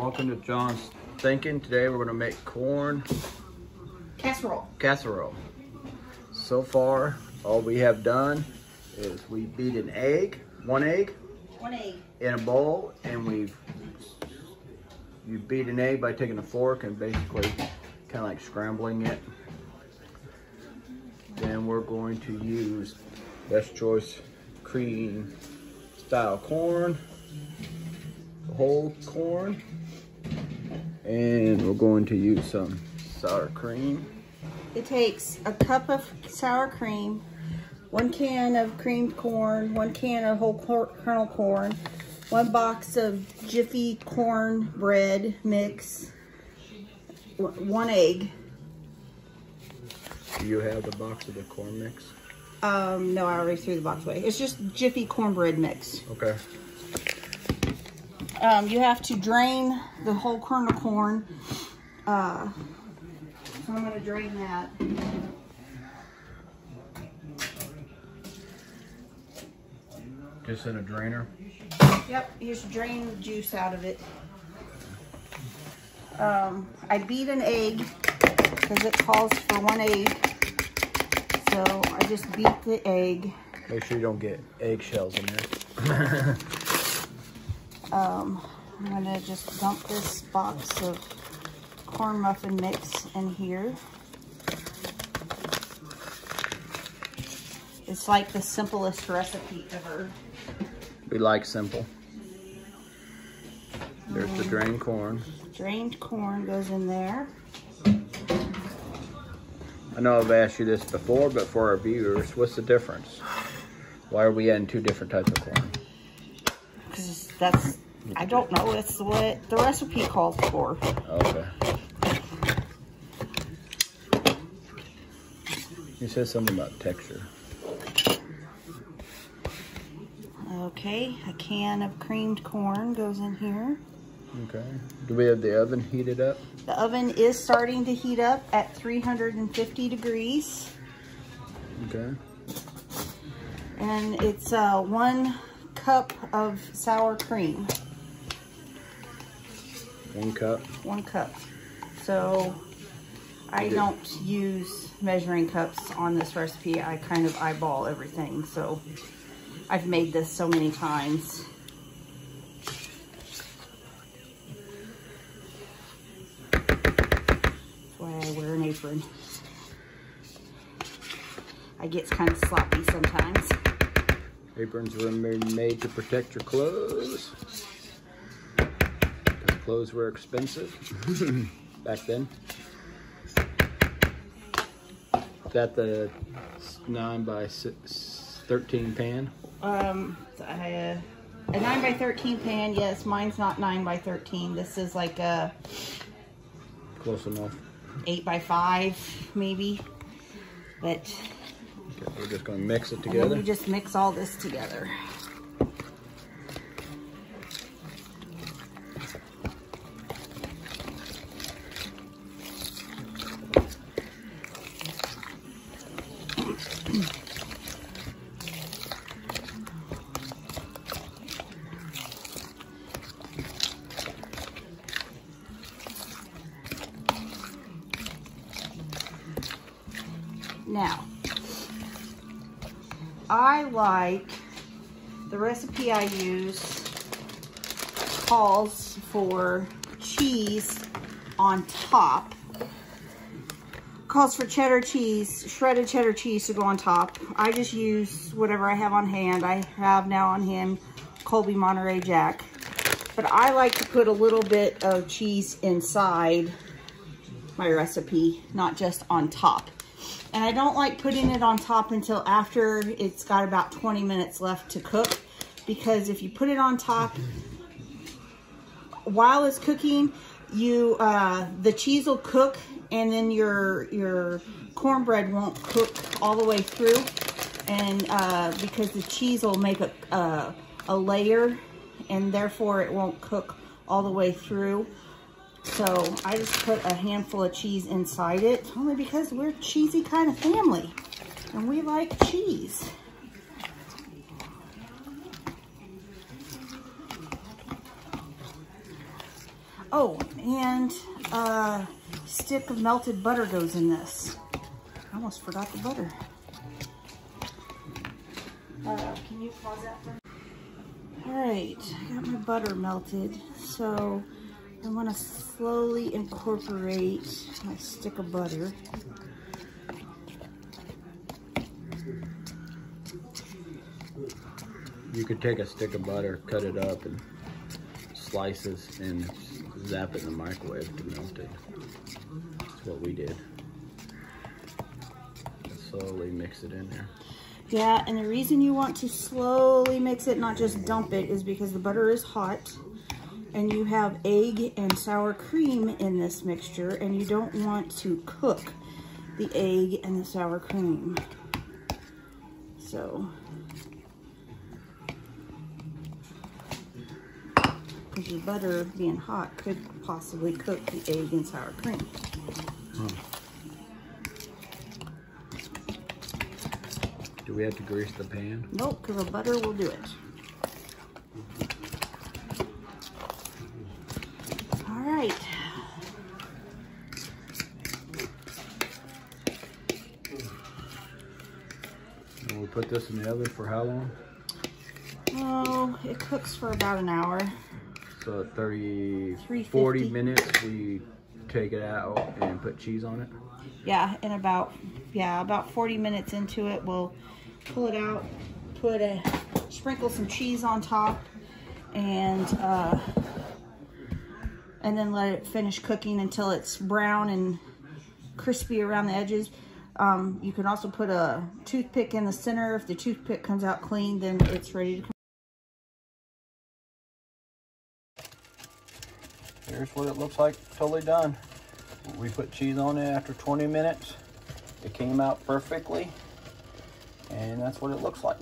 Welcome to John's Thinking. Today we're going to make corn casserole. So far, all we have done is we beat an egg, one egg in a bowl, and you beat an egg by taking a fork and basically kind of like scrambling it. Then we're going to use Best Choice cream style corn, whole corn, and we're going to use some sour cream. It takes a cup of sour cream, 1 can of creamed corn, 1 can of whole kernel corn, 1 box of Jiffy cornbread mix, 1 egg. Do you have the box of the corn mix? No, I already threw the box away. It's just Jiffy cornbread mix. Okay. You have to drain the whole kernel corn. So I'm going to drain that. Just in a drainer? Yep, you just drain the juice out of it. I beat an egg because it calls for 1 egg. So I just beat the egg. Make sure you don't get eggshells in there. I'm gonna just dump this box of corn muffin mix in here. It's like the simplest recipe ever. We like simple. There's the drained corn. Drained corn goes in there. I know I've asked you this before, but for our viewers, what's the difference? Why are we adding 2 different types of corn? Because that's, I don't know, it's what the recipe calls for. Okay. You said something about texture. Okay, a can of creamed corn goes in here. Okay. Do we have the oven heated up? The oven is starting to heat up at 350 degrees. Okay. And it's 1 cup of sour cream. 1 cup? 1 cup. So I don't use measuring cups on this recipe. I kind of eyeball everything. So I've made this so many times. I wear an apron. I get kind of sloppy sometimes. Aprons were made to protect your clothes. Because clothes were expensive back then. Is that the 9 by 13 pan? A 9 by 13 pan, yes. Mine's not 9 by 13. This is like a... Close enough. 8 by 5 maybe, but okay, we're just going to mix it together. And then we just mix all this together. Now, I like, the recipe I use calls for cheese on top. Calls for cheddar cheese, shredded cheddar cheese to go on top. I just use whatever I have on hand. I have now on hand Colby Monterey Jack. But I like to put a little bit of cheese inside my recipe, not just on top. And I don't like putting it on top until after it's got about 20 minutes left to cook, because if you put it on top while it's cooking, the cheese will cook, and then your cornbread won't cook all the way through, and because the cheese will make a layer, and therefore it won't cook all the way through. So I just put a handful of cheese inside it, only because we're a cheesy kind of family and we like cheese. Oh, and a stick of melted butter goes in this. I almost forgot the butter. Can you pause that for me? All right, I got my butter melted. So I'm gonna slowly incorporate my stick of butter. You could take a stick of butter, cut it up in slices, and zap it in the microwave to melt it. That's what we did. And slowly mix it in there. Yeah, and the reason you want to slowly mix it, not just dump it, is because the butter is hot and you have egg and sour cream in this mixture, and you don't want to cook the egg and the sour cream. So, because your butter being hot could possibly cook the egg and sour cream. Do we have to grease the pan? Nope, because the butter will do it. All right. And we'll put this in the oven for how long? Oh, it cooks for about an hour. So at 40 350. minutes, we take it out and put cheese on it? Yeah, in about 40 minutes into it, we'll pull it out, sprinkle some cheese on top, and then let it finish cooking until it's brown and crispy around the edges. You can also put a toothpick in the center. If the toothpick comes out clean, then it's ready to come. Here's what it looks like, totally done. We put cheese on it after 20 minutes. It came out perfectly, and that's what it looks like.